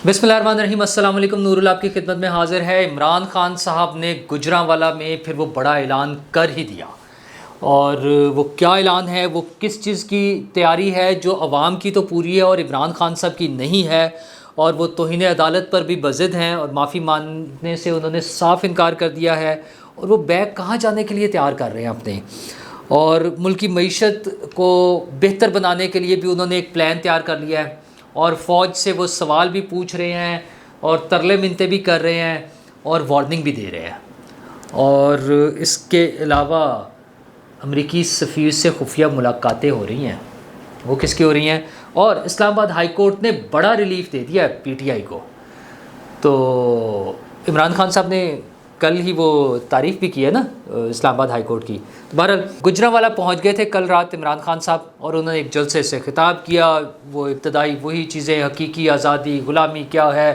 بسم اللہ الرحمن الرحیم۔ السلام علیکم۔ نور اللہ آپ کی خدمت میں حاضر ہے۔ عمران خان صاحب نے گوجرانوالہ میں پھر وہ بڑا اعلان کر ہی دیا، اور وہ کیا اعلان ہے، وہ کس چیز کی تیاری ہے جو عوام کی تو پوری ہے اور عمران خان صاحب کی نہیں ہے، اور وہ توہین عدالت پر بھی بضد ہیں اور معافی مانگنے سے انہوں نے صاف انکار کر دیا ہے، اور وہ بیگ کہاں جانے کے لیے تیار کر رہے ہیں اپنے، اور ملکی معیشت کو بہتر بنانے کے لیے بھی انہوں نے ایک پلان تیار کر لیا ہے، اور فوج سے وہ سوال بھی پوچھ رہے ہیں اور ترلے منتیں بھی کر رہے ہیں اور وارننگ بھی دے رہے ہیں۔ اور اس کے علاوہ امریکی سفیر سے خفیہ ملاقاتیں ہو رہی ہیں۔ وہ کس کی ہو رہی ہیں؟ اور اسلام آباد ہائی کورٹ نے بڑا ریلیف دے دیا ہے پی ٹی آئی کو۔ تو عمران خان صاحب نے کل ہی وہ تعریف بھی کی ہے نا اسلام آباد ہائی کورٹ کی۔ بہرحال گوجرانوالہ پہنچ گئے تھے کل رات عمران خان صاحب، اور انہوں نے ایک جلسے سے خطاب کیا۔ وہ ابتدائی وہی چیزیں، حقیقی آزادی، غلامی کیا ہے،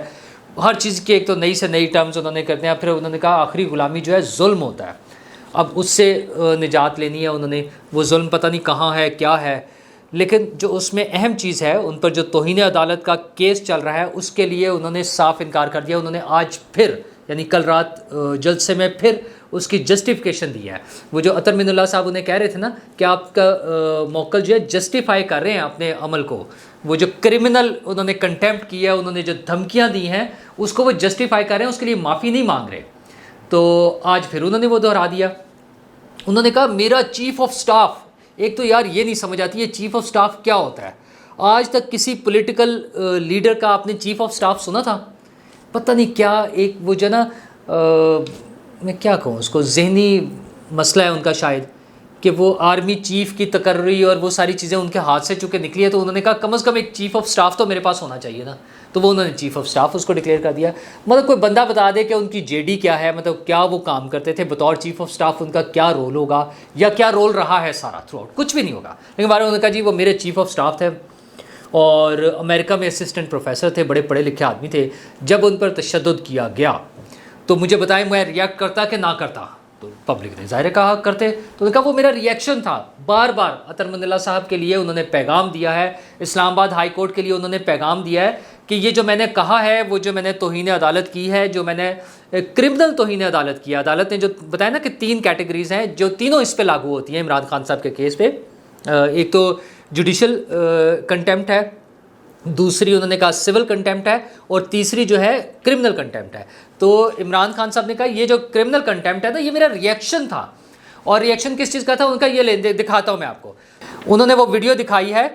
ہر چیز کی ایک تو نئی سے نئی ٹرمز انہوں نے کرتے ہیں۔ پھر انہوں نے کہا آخری غلامی جو ہے ظلم ہوتا ہے، اب اس سے نجات لینی ہے انہوں نے۔ وہ ظلم پتہ نہیں کہاں ہے، کیا ہے، لیکن جو اس میں اہم چیز ہے، ان پر جو توہین عدالت کا کیس چل رہا ہے، اس کے لیے انہوں نے صاف انکار کر دیا۔ انہوں نے آج پھر یعنی کل رات جلسے میں پھر اس کی جسٹیفیکیشن دی ہے۔ وہ جو عطر من اللہ صاحب انہیں کہہ رہے تھے نا کہ آپ کا موکل جو ہے جسٹیفائی کر رہے ہیں اپنے عمل کو، وہ جو کرمنل انہوں نے کنٹیمپٹ کیا ہے، انہوں نے جو دھمکیاں دی ہیں اس کو وہ جسٹیفائی کر رہے ہیں، اس کے لیے معافی نہیں مانگ رہے۔ تو آج پھر انہوں نے وہ دہرا دیا۔ انہوں نے کہا میرا چیف آف سٹاف، ایک تو یار یہ نہیں سمجھ آتی ہے چیف آف سٹاف کیا ہوتا ہے۔ آج تک کسی پولیٹیکل لیڈر کا آپ نے چیف آف سٹاف سنا تھا؟ پتہ نہیں کیا ایک وہ جو نا میں کیا کہوں اس کو، ذہنی مسئلہ ہے ان کا شاید، کہ وہ آرمی چیف کی تقرری اور وہ ساری چیزیں ان کے ہاتھ سے چونکہ نکلی ہے، تو انہوں نے کہا کم از کم ایک چیف آف سٹاف تو میرے پاس ہونا چاہیے نا۔ تو وہ انہوں نے چیف آف سٹاف اس کو ڈکلیئر کر دیا۔ مطلب کوئی بندہ بتا دے کہ ان کی جے ڈی کیا ہے، مطلب کیا وہ کام کرتے تھے بطور چیف آف سٹاف، ان کا کیا رول ہوگا یا کیا رول رہا ہے سارا تھرو آؤٹ، کچھ بھی نہیں ہوگا۔ لیکن بارے انہوں نے کہا جی وہ میرے چیف آف سٹاف تھے، اور امریکہ میں اسسٹنٹ پروفیسر تھے، بڑے پڑھے لکھے آدمی تھے۔ جب ان پر تشدد کیا گیا تو مجھے بتائیں میں ریئیکٹ کرتا کہ نہ کرتا؟ تو پبلک نے ظاہر کہا کرتے، تو انہوں نے کہا وہ میرا ریئیکشن تھا۔ بار بار عطر من اللہ صاحب کے لیے انہوں نے پیغام دیا ہے، اسلام آباد ہائی کورٹ کے لیے انہوں نے پیغام دیا ہے کہ یہ جو میں نے کہا ہے، وہ جو میں نے توہین عدالت کی ہے، جو میں نے کرمنل توہین عدالت کی ہے، عدالت نے جو بتایا نا کہ 3 کیٹیگریز ہیں جو تینوں اس پہ لاگو ہوتی ہیں عمران خان صاحب کے کیس پہ۔ ایک تو جوڈیشل کنٹیمپٹ ہے، دوسری انہوں نے کہا سول کنٹیمپٹ ہے، اور تیسری جو ہے کرمنل کنٹیمپٹ ہے۔ تو عمران خان صاحب نے کہا یہ جو کرمنل کنٹیمپٹ ہے نا، یہ میرا ریئیکشن تھا۔ اور ریئیکشن کس چیز کا تھا؟ ان کا یہ دکھاتا ہوں میں آپ کو۔ انہوں نے وہ ویڈیو دکھائی ہے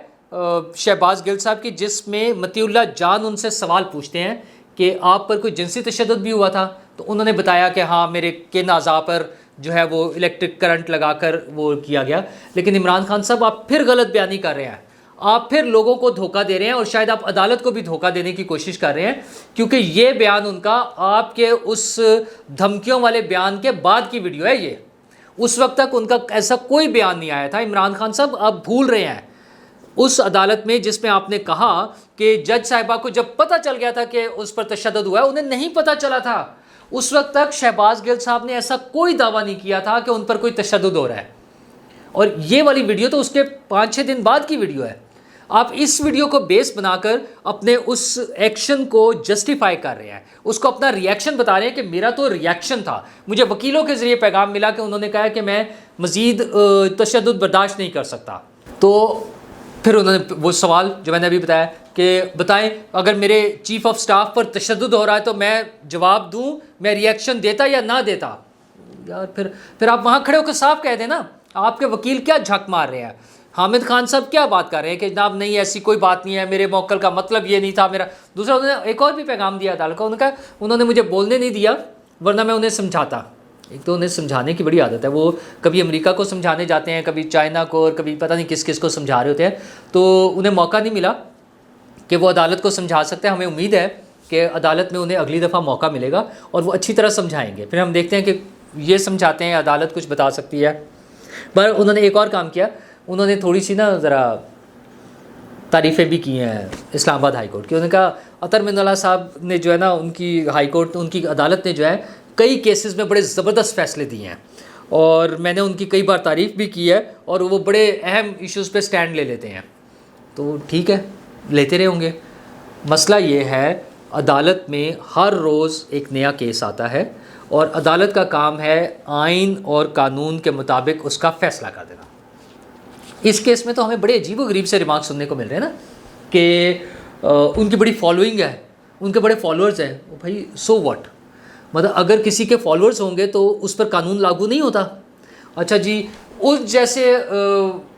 شہباز گل صاحب کی، جس میں مطیع اللہ جان ان سے سوال پوچھتے ہیں کہ آپ پر کوئی جنسی تشدد بھی ہوا تھا؟ تو انہوں نے بتایا کہ ہاں میرے کن اعضاء پر جو ہے وہ الیکٹرک کرنٹ لگا کر وہ کیا گیا۔ لیکن عمران خان صاحب آپ پھر غلط بیانی کر رہے ہیں، آپ پھر لوگوں کو دھوکہ دے رہے ہیں، اور شاید آپ عدالت کو بھی دھوکہ دینے کی کوشش کر رہے ہیں، کیونکہ یہ بیان ان کا آپ کے اس دھمکیوں والے بیان کے بعد کی ویڈیو ہے۔ یہ اس وقت تک ان کا ایسا کوئی بیان نہیں آیا تھا۔ عمران خان صاحب آپ بھول رہے ہیں اس عدالت میں جس میں آپ نے کہا کہ جج صاحبہ کو جب پتہ چل گیا تھا کہ اس پر تشدد ہوا ہے، انہیں نہیں پتہ چلا تھا۔ اس وقت تک شہباز گل صاحب نے ایسا کوئی دعویٰ نہیں کیا تھا کہ ان پر کوئی تشدد ہو رہا ہے، اور یہ والی ویڈیو تو اس کے 5-6 دن بعد کی ویڈیو ہے۔ آپ اس ویڈیو کو بیس بنا کر اپنے اس ایکشن کو جسٹیفائی کر رہے ہیں، اس کو اپنا ریئیکشن بتا رہے ہیں کہ میرا تو ریئیکشن تھا۔ مجھے وکیلوں کے ذریعے پیغام ملا کہ انہوں نے کہا کہ میں مزید تشدد برداشت نہیں کر سکتا۔ تو پھر انہوں نے وہ سوال جو میں نے ابھی بتایا کہ بتائیں اگر میرے چیف آف سٹاف پر تشدد ہو رہا ہے تو میں جواب دوں، میں ریئیکشن دیتا یا نہ دیتا؟ یار پھر آپ وہاں کھڑے ہو کے صاف کہہ دیں نا، آپ کے وکیل کیا جھک مار رہے ہیں؟ حامد خان صاحب کیا بات کر رہے ہیں کہ جناب نہیں ایسی کوئی بات نہیں ہے، میرے موکل کا مطلب یہ نہیں تھا میرا۔ دوسرا انہوں نے ایک اور بھی پیغام دیا عدالت کو، انہوں نے مجھے بولنے نہیں دیا ورنہ میں انہیں سمجھاتا۔ ایک تو انہیں سمجھانے کی بڑی عادت ہے، وہ کبھی امریکہ کو سمجھانے جاتے ہیں، کبھی چائنا کو، اور کبھی پتہ نہیں کس کس کو سمجھا رہے ہوتے ہیں، تو انہیں موقع نہیں ملا کہ وہ عدالت کو سمجھا سکتے ہیں۔ ہمیں امید ہے کہ عدالت میں انہیں اگلی دفعہ موقع ملے گا اور وہ اچھی طرح سمجھائیں گے، پھر ہم دیکھتے ہیں کہ یہ سمجھاتے ہیں عدالت کچھ بتا سکتی ہے۔ پر انہوں نے ایک اور کام کیا، انہوں نے تھوڑی سی نا ذرا تعریفیں بھی کی ہیں اسلام آباد ہائی کورٹ کی۔ انہوں نے کہا عطر من اللہ صاحب نے جو ہے نا، ان کی ہائی کورٹ، ان کی عدالت نے جو ہے کئی کیسز میں بڑے زبردست فیصلے دیے ہیں، اور میں نے ان کی کئی بار تعریف بھی کی ہے، اور وہ بڑے اہم ایشوز پہ سٹینڈ لے لیتے ہیں۔ تو ٹھیک ہے، لیتے رہے ہوں گے۔ مسئلہ یہ ہے عدالت میں ہر روز ایک نیا کیس آتا ہے اور عدالت کا کام ہے آئین اور قانون کے مطابق اس کا فیصلہ کر دینا۔ اس کیس میں تو ہمیں بڑے عجیب و غریب سے ریمارکس سننے کو مل رہے ہیں نا کہ ان کی بڑی فالوئنگ ہے، ان کے بڑے فالوورز ہیں۔ بھائی سو واٹ، مطلب اگر کسی کے فالوورز ہوں گے تو اس پر قانون لاگو نہیں ہوتا۔ اچھا جی، اس جیسے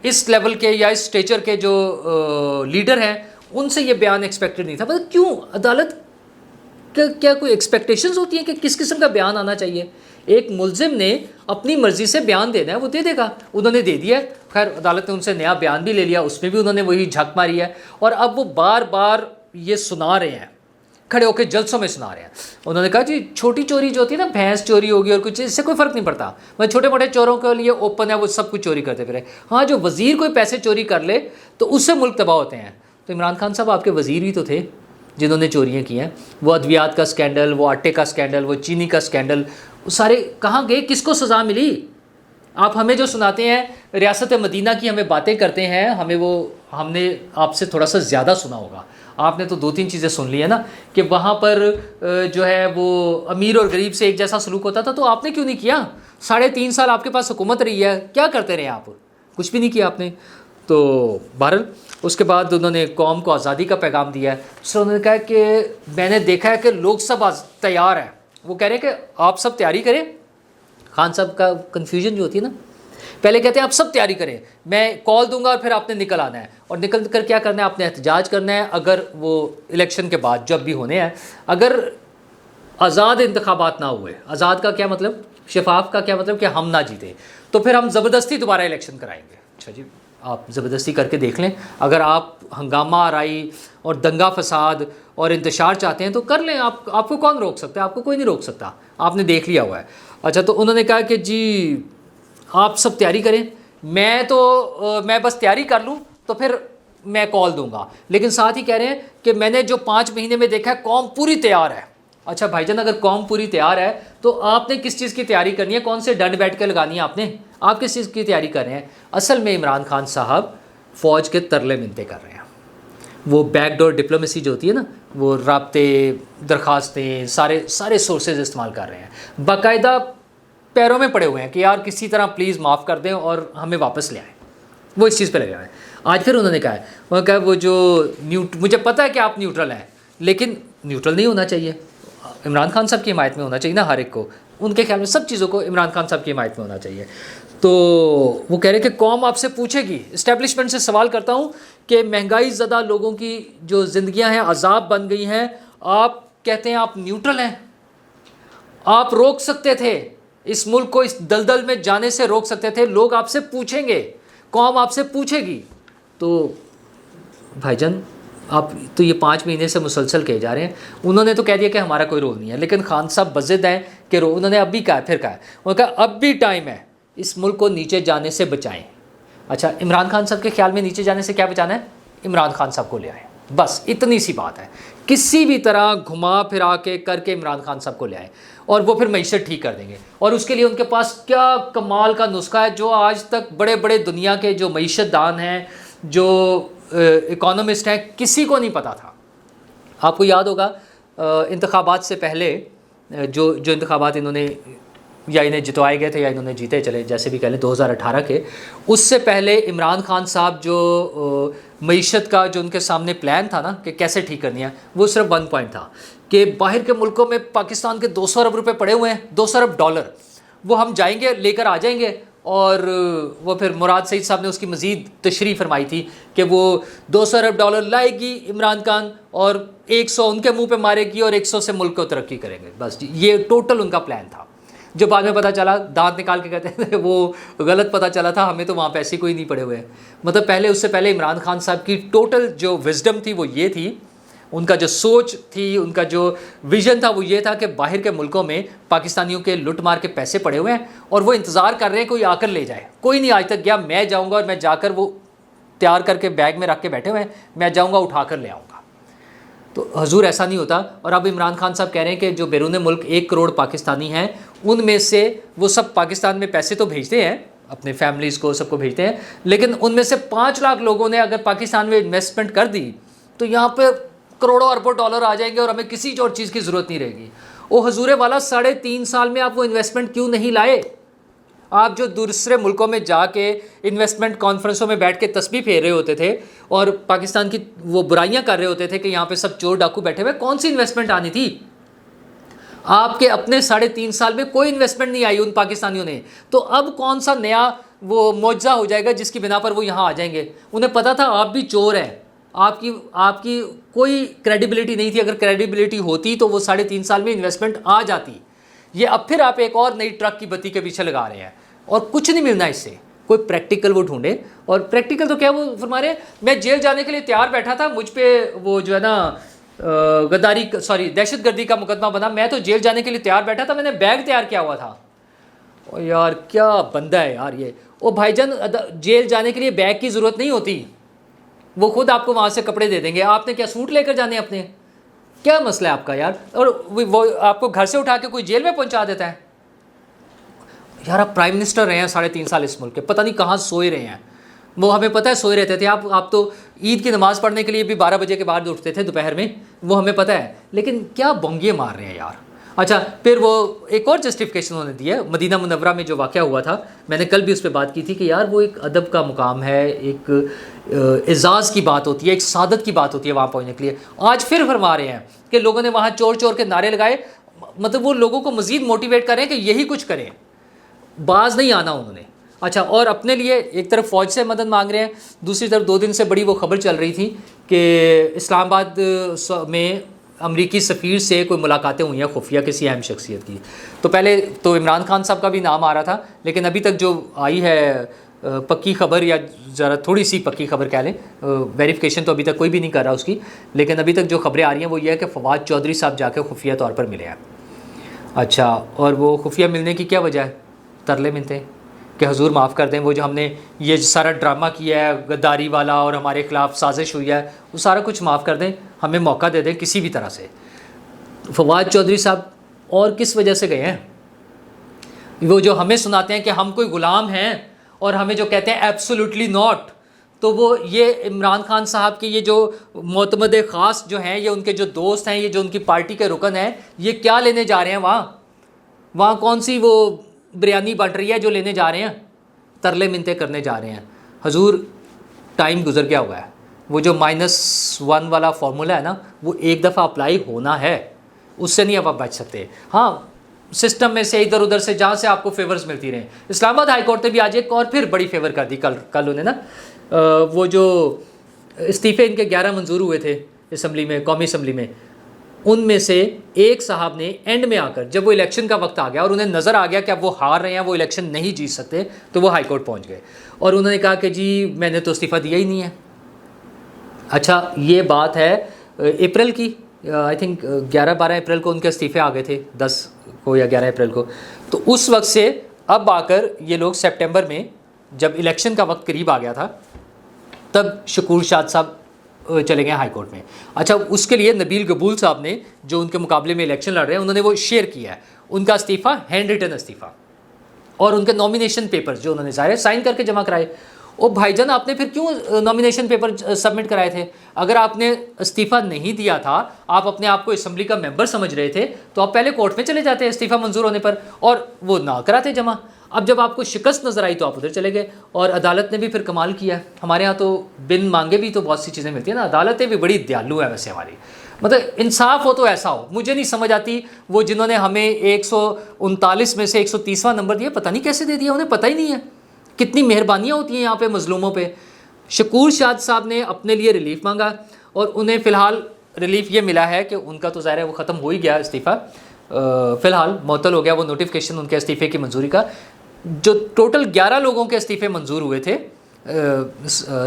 اس لیول کے یا اس اسٹیچر کے جو لیڈر ہیں ان سے یہ بیان ایکسپیکٹڈ نہیں تھا۔ مطلب کیوں عدالت کیا کوئی ایکسپیکٹیشنز ہوتی ہیں کہ کس قسم کا بیان آنا چاہیے؟ ایک ملزم نے اپنی مرضی سے بیان دینا ہے، وہ دے دے گا، انہوں نے دے دیا ہے۔ خیر عدالت نے ان سے نیا بیان بھی لے لیا، اس میں بھی انہوں نے وہی جھک ماری ہے، اور اب وہ بار بار یہ سنا رہے ہیں، کھڑے ہو کے جلسوں میں سنا رہے ہیں۔ انہوں نے کہا جی چھوٹی چوری جو ہوتی ہے نا، بھینس چوری ہوگی اور کچھ، اس سے کوئی فرق نہیں پڑتا، میں چھوٹے موٹے چوروں کے لیے اوپن ہے، وہ سب کچھ چوری کرتے پھرے۔ ہاں جو وزیر کوئی پیسے چوری کر لے تو اس سے ملک تباہ ہوتے ہیں۔ تو عمران خان صاحب آپ کے وزیر ہی تو تھے جنہوں نے چوریاں کی ہیں، وہ ادویات کا سکینڈل، وہ آٹے کا سکینڈل، وہ چینی کا سکینڈل، وہ سارے کہاں گئے؟ کس کو سزا ملی؟ آپ ہمیں جو سناتے ہیں ریاست مدینہ کی ہمیں باتیں کرتے ہیں، ہم نے آپ سے تھوڑا سا زیادہ سنا ہوگا، آپ نے تو 2-3 چیزیں سن لی ہیں نا، کہ وہاں پر جو ہے وہ امیر اور غریب سے ایک جیسا سلوک ہوتا تھا، تو آپ نے کیوں نہیں کیا؟ 3.5 سال آپ کے پاس حکومت رہی ہے، کیا کرتے رہے آپ؟ کچھ بھی نہیں کیا آپ نے۔ تو بہرحال اس کے بعد انہوں نے قوم کو آزادی کا پیغام دیا ہے۔ اس انہوں نے کہا کہ میں نے دیکھا ہے کہ لوگ سب تیار ہیں، وہ کہہ رہے ہیں کہ آپ سب تیاری کریں۔ خان صاحب کا کنفیوژن جو ہوتی ہے نا، پہلے کہتے ہیں آپ سب تیاری کریں، میں کال دوں گا اور پھر آپ نے نکل آنا ہے، اور نکل کر کیا کرنا ہے؟ آپ نے احتجاج کرنا ہے، اگر وہ الیکشن کے بعد جب بھی ہونے ہیں، اگر آزاد انتخابات نہ ہوئے، آزاد کا کیا مطلب؟ شفاف کا کیا مطلب؟ کہ ہم نہ جیتے، تو پھر ہم زبردستی دوبارہ الیکشن کرائیں گے۔ اچھا جی، آپ زبردستی کر کے دیکھ لیں، اگر آپ ہنگامہ آرائی اور دنگا فساد اور انتشار چاہتے ہیں تو کر لیں، آپ کو کون روک سکتا ہے؟ آپ کو کوئی نہیں روک سکتا، آپ نے دیکھ لیا ہوا ہے۔ اچھا، تو انہوں نے کہا کہ جی آپ سب تیاری کریں، میں بس تیاری کر لوں تو پھر میں کال دوں گا، لیکن ساتھ ہی کہہ رہے ہیں کہ میں نے جو 5 مہینے میں دیکھا ہے قوم پوری تیار ہے۔ اچھا بھائی جان، اگر قوم پوری تیار ہے تو آپ نے کس چیز کی تیاری کرنی ہے؟ کون سے ڈنڈ بیٹھ کے لگانی ہے آپ کس چیز کی تیاری کر رہے ہیں؟ اصل میں عمران خان صاحب فوج کے ترلے منتیں کر رہے ہیں، وہ بیک ڈور ڈپلومیسی جو ہوتی ہے نا، وہ رابطے، درخواستیں، سارے سورسز استعمال کر رہے ہیں، باقاعدہ پیروں میں پڑے ہوئے ہیں کہ یار کسی طرح پلیز معاف کر دیں اور ہمیں واپس لے آئیں، وہ اس چیز پہ لگے ہوئے ہیں۔ آج پھر انہوں نے کہا ہے وہ جو مجھے پتہ ہے کہ آپ نیوٹرل ہیں، لیکن نیوٹرل نہیں ہونا چاہیے، عمران خان صاحب کی حمایت میں ہونا چاہیے نا، ہر ایک کو، ان کے خیال میں سب چیزوں کو عمران خان صاحب کی حمایت میں ہونا چاہیے۔ تو وہ کہہ رہے کہ قوم آپ سے پوچھے گی، اسٹیبلشمنٹ سے سوال کرتا ہوں کہ مہنگائی زدہ لوگوں کی جو زندگیاں ہیں عذاب بن گئی ہیں، آپ کہتے ہیں آپ نیوٹرل ہیں، آپ روک سکتے تھے اس ملک کو اس دلدل میں جانے سے، روک سکتے تھے، لوگ آپ سے پوچھیں گے، قوم آپ سے پوچھے گی۔ تو بھائی جان آپ تو یہ 5 مہینے سے مسلسل کہے جا رہے ہیں، انہوں نے تو کہہ دیا کہ ہمارا کوئی رول نہیں ہے، لیکن خان صاحب بضد ہیں کہ انہوں نے اب بھی کہا، پھر کہا، انہوں نے کہا اب بھی ٹائم ہے، اس ملک کو نیچے جانے سے بچائیں۔ اچھا، عمران خان صاحب کے خیال میں نیچے جانے سے کیا بچانا ہے؟ عمران خان صاحب کو لے آئیں، بس اتنی سی بات ہے، کسی بھی طرح گھما پھرا کے کر کے عمران خان صاحب کو لے آئیں، اور وہ پھر معیشت ٹھیک کر دیں گے۔ اور اس کے لیے ان کے پاس کیا کمال کا نسخہ ہے جو آج تک بڑے بڑے دنیا کے جو معیشت دان ہیں، جو اکانومسٹ ہیں، کسی کو نہیں پتا تھا۔ آپ کو یاد ہوگا انتخابات سے پہلے جو انتخابات انہوں نے یا انہیں جتوائے گئے تھے یا انہوں نے جیتے چلے، جیسے بھی کہہ لیں 2018 کے، اس سے پہلے عمران خان صاحب جو معیشت کا جو ان کے سامنے پلان تھا نا کہ کیسے ٹھیک کرنی ہے، وہ صرف 1 پوائنٹ تھا کہ باہر کے ملکوں میں پاکستان کے 200 ارب روپے پڑے ہوئے ہیں، 200 ارب ڈالر، وہ ہم جائیں گے لے کر آ جائیں گے۔ اور وہ پھر مراد سعید صاحب نے اس کی مزید تشریح فرمائی تھی کہ وہ 200 ارب ڈالر لائے گی عمران خان، اور 100 ان کے منہ پہ مارے گی اور 100 سے ملک کو ترقی کریں گے، بس جی یہ ٹوٹل ان کا پلان تھا، جو بعد میں پتہ چلا، دانت نکال کے کہتے ہیں وہ غلط پتہ چلا تھا، ہمیں تو وہاں پیسے کوئی نہیں پڑے ہوئے ہیں۔ مطلب پہلے اس سے پہلے عمران خان صاحب کی ٹوٹل جو وزڈم تھی وہ یہ تھی، ان کا جو سوچ تھی، ان کا جو ویژن تھا وہ یہ تھا کہ باہر کے ملکوں میں پاکستانیوں کے لٹ مار کے پیسے پڑے ہوئے ہیں اور وہ انتظار کر رہے ہیں کوئی آ کر لے جائے۔ کوئی نہیں آج تک گیا، میں جاؤں گا اور میں جا کر وہ تیار کر کے بیگ میں رکھ کے بیٹھے ہوئے ہیں، میں جاؤں گا اٹھا کر لے آؤں گا۔ تو حضور ایسا نہیں ہوتا۔ اور اب عمران خان صاحب کہہ رہے ہیں کہ جو بیرون ملک 1 کروڑ پاکستانی ہیں، ان میں سے وہ سب پاکستان میں پیسے تو بھیجتے ہیں، اپنے فیملیز کو سب کو بھیجتے ہیں، لیکن ان میں سے 5 لاکھ لوگوں نے اگر پاکستان میں انویسٹمنٹ کر دی تو یہاں پہ کروڑوں اربوں ڈالر آ جائیں گے اور ہمیں کسی اور چیز کی ضرورت نہیں رہے گی. او حضور والا 3.5 سال میں آپ وہ انویسٹمنٹ کیوں نہیں لائے؟ آپ جو دوسرے ملکوں میں جا کے انویسٹمنٹ کانفرنسوں میں بیٹھ کے تسبیح پھیر رہے ہوتے تھے اور پاکستان کی وہ برائیاں کر رہے ہوتے تھے کہ یہاں پہ سب چور ڈاکو بیٹھے ہوئے، کون سی انویسٹمنٹ آنی تھی؟ آپ کے اپنے 3.5 سال میں کوئی انویسٹمنٹ نہیں آئی ان پاکستانیوں نے. تو اب کون سا نیا وہ معجزہ ہو جائے گا جس کی بنا پر وہ یہاں آ جائیں گے؟ انہیں پتا تھا آپ بھی چور ہیں، آپ کی کوئی کریڈیبلٹی نہیں تھی. اگر کریڈیبلٹی ہوتی تو وہ 3.5 سال میں انویسٹمنٹ آ جاتی. یہ اب پھر آپ ایک اور نئی ٹرک کی بتی کے پیچھے لگا رہے ہیں اور کچھ نہیں ملنا اس سے. کوئی پریکٹیکل وہ ڈھونڈے، اور پریکٹیکل تو کیا وہ فرما رہے ہیں میں جیل جانے کے لیے تیار بیٹھا تھا، مجھ پہ وہ جو ہے نا دہشت گردی کا مقدمہ بنا، میں تو جیل جانے کے لیے تیار بیٹھا تھا، میں نے بیگ تیار کیا ہوا تھا. او یار کیا بندہ ہے یار یہ. او بھائی جان جیل جانے کے لیے بیگ کی ضرورت نہیں ہوتی، وہ خود آپ کو وہاں سے کپڑے دے دیں گے. آپ نے کیا سوٹ لے کر جانے اپنے؟ کیا مسئلہ ہے آپ کا یار؟ اور وہ آپ کو گھر سے اٹھا کے کوئی جیل میں پہنچا دیتا ہے. یار آپ پرائم منسٹر رہے ہیں 3.5 سال اس ملک کے، پتہ نہیں کہاں سوئے رہے ہیں. وہ ہمیں پتہ ہے سوئے رہتے تھے. آپ تو عید کی نماز پڑھنے کے لیے بھی 12 بجے کے بعد اٹھتے تھے دوپہر میں، وہ ہمیں پتہ ہے. لیکن کیا بونگیے مار رہے ہیں یار. اچھا پھر وہ ایک اور جسٹیفیکیشن انہوں نے دی ہے مدینہ منورہ میں جو واقعہ ہوا تھا. میں نے کل بھی اس پہ بات کی تھی کہ یار وہ ایک ادب کا مقام ہے، ایک اعزاز کی بات ہوتی ہے، ایک سعادت کی بات ہوتی ہے وہاں پہنچنے کے لیے. آج پھر فرما رہے ہیں کہ لوگوں نے وہاں چور چور کے نعرے لگائے، مطلب وہ لوگوں کو مزید موٹیویٹ کریں کہ یہی کچھ کریں. باز نہیں آنا انہوں نے. اچھا اور اپنے لیے ایک طرف فوج سے مدد مانگ رہے ہیں، دوسری طرف 2 دن سے بڑی وہ خبر چل رہی تھی کہ اسلام آباد میں امریکی سفیر سے کوئی ملاقاتیں ہوئی ہیں خفیہ کسی اہم شخصیت کی. تو پہلے تو عمران خان صاحب کا بھی نام آ رہا تھا، لیکن ابھی تک جو آئی ہے پکی خبر، یا ذرا تھوڑی سی پکی خبر کہہ لیں، ویریفیکیشن تو ابھی تک کوئی بھی نہیں کر رہا اس کی، لیکن ابھی تک جو خبریں آ رہی ہیں وہ یہ ہے کہ فواد چودھری صاحب جا کے خفیہ طور پر ملے ہیں. اچھا اور وہ خفیہ ملنے کی کیا وجہ ہے؟ ترلے ملتے ہیں کہ حضور معاف کر دیں، وہ جو ہم نے یہ سارا ڈرامہ کیا ہے غداری والا اور ہمارے خلاف سازش ہوئی ہے، وہ سارا کچھ معاف کر دیں، ہمیں موقع دے دیں کسی بھی طرح سے. فواد چودھری صاحب اور کس وجہ سے گئے ہیں؟ وہ جو ہمیں سناتے ہیں کہ ہم کوئی غلام ہیں اور ہمیں جو کہتے ہیں ایبسولوٹلی ناٹ، تو وہ یہ عمران خان صاحب کے یہ جو معتمد خاص جو ہیں، یہ ان کے جو دوست ہیں، یہ جو ان کی پارٹی کے رکن ہیں، یہ کیا لینے جا رہے ہیں وہاں کون سی وہ بریانی بٹ رہی ہے جو لینے جا رہے ہیں؟ ترلے منتیں کرنے جا رہے ہیں. حضور ٹائم گزر گیا ہوا ہے. وہ جو -1 والا فارمولا ہے نا، وہ ایک دفعہ اپلائی ہونا ہے، اس سے نہیں اب آپ بچ سکتے. ہاں سسٹم میں سے ادھر ادھر سے جہاں سے آپ کو فیورز ملتی رہیں. اسلام آباد ہائی کورٹ نے بھی آج ایک اور پھر بڑی فیور کر دی. کل انہیں نا وہ جو استعفے ان کے 11 منظور ہوئے تھے اسمبلی میں، قومی اسمبلی میں، ان میں سے ایک صاحب نے اینڈ میں آ کر جب وہ الیکشن کا وقت آ گیا اور انہیں نظر آ گیا کہ اب وہ ہار رہے ہیں، وہ الیکشن نہیں جیت سکتے، تو وہ ہائی کورٹ پہنچ گئے اور انہوں نے کہا کہ جی میں نے تو استعفیٰ دیا ہی نہیں ہے. اچھا یہ بات ہے اپریل کی، آئی تھنک 11-12 اپریل کو ان کے استعفے آ گئے تھے، 10 کو یا 11 اپریل کو. تو اس وقت سے اب آ کر یہ لوگ سپٹمبر میں جب الیکشن کا وقت قریب آ گیا تھا تب شکور شاد صاحب چلے گئے ہائی کورٹ میں. اچھا اس کے لیے نبیل قبول صاحب نے جو ان کے مقابلے میں الیکشن لڑ رہے ہیں، انہوں نے وہ شیئر کیا ہے ان کا استعفیٰ، ہینڈ ریٹن استعفیٰ، اور ان کے نامینیشن پیپرز جو انہوں نے ظاہر سائن کر کے جمع کرائے. او بھائی جان آپ نے پھر کیوں نامینیشن پیپر سبمٹ کرائے تھے؟ اگر آپ نے استعفیٰ نہیں دیا تھا، آپ اپنے آپ کو اسمبلی کا ممبر سمجھ رہے تھے، تو آپ پہلے کورٹ میں چلے جاتے استعفیٰ منظور ہونے پر اور وہ نہ کراتے جمع. اب جب آپ کو شکست نظر آئی تو آپ ادھر چلے گئے. اور عدالت نے بھی پھر کمال کیا. ہمارے ہاں تو بن مانگے بھی تو بہت سی چیزیں ملتی ہیں نا. عدالتیں بھی بڑی دیالو ہیں ویسے ہماری، مطلب انصاف ہو تو ایسا ہو. مجھے نہیں سمجھ آتی وہ جنہوں نے ہمیں 139 میں سے 130واں نمبر دیا، پتہ نہیں کیسے دے دیا، انہیں پتہ ہی نہیں ہے کتنی مہربانیاں ہوتی ہیں یہاں پہ مظلوموں پہ. شکور شاد صاحب نے اپنے لیے ریلیف مانگا اور انہیں فی الحال ریلیف یہ ملا ہے کہ ان کا تو ظاہر ہے وہ ختم ہو ہی گیا استعفیٰ، فی الحال معطل ہو گیا وہ نوٹیفیکیشن ان کے استعفے کی منظوری کا. جو ٹوٹل 11 لوگوں کے استعفے منظور ہوئے تھے،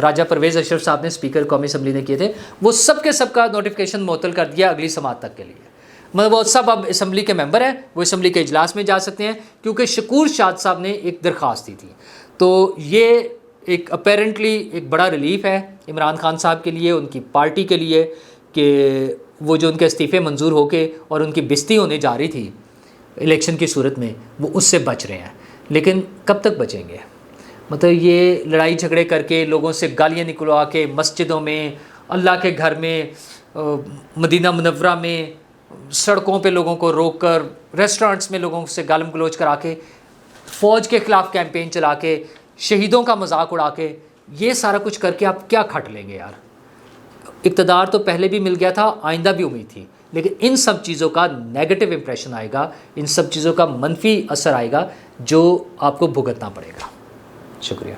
راجہ پرویز اشرف صاحب نے اسپیکر قومی اسمبلی نے کیے تھے، وہ سب کے سب کا نوٹیفیکیشن معطل کر دیا اگلی سماعت تک کے لیے. مطلب وہ سب اب اسمبلی کے ممبر ہیں، وہ اسمبلی کے اجلاس میں جا سکتے ہیں کیونکہ شکور شاد صاحب نے ایک درخواست دی تھی. تو یہ ایک اپیرنٹلی ایک بڑا ریلیف ہے عمران خان صاحب کے لیے، ان کی پارٹی کے لیے، کہ وہ جو ان کے استعفے منظور ہو کے اور ان کی بستی ہونے جا رہی تھی الیکشن کی صورت میں، وہ اس سے بچ رہے ہیں. لیکن کب تک بچیں گے؟ مطلب یہ لڑائی جھگڑے کر کے، لوگوں سے گالیاں نکلوا کے، مسجدوں میں، اللہ کے گھر میں مدینہ منورہ میں سڑکوں پہ لوگوں کو روک کر، ریسٹورانٹس میں لوگوں سے گالم گلوچ کرا کے، فوج کے خلاف کیمپین چلا کے، شہیدوں کا مذاق اڑا کے، یہ سارا کچھ کر کے آپ کیا کھٹ لیں گے یار؟ اقتدار تو پہلے بھی مل گیا تھا، آئندہ بھی امید تھی، لیکن ان سب چیزوں کا نیگیٹو امپریشن آئے گا، ان سب چیزوں کا منفی اثر آئے گا جو آپ کو بھگتنا پڑے گا۔ شکریہ۔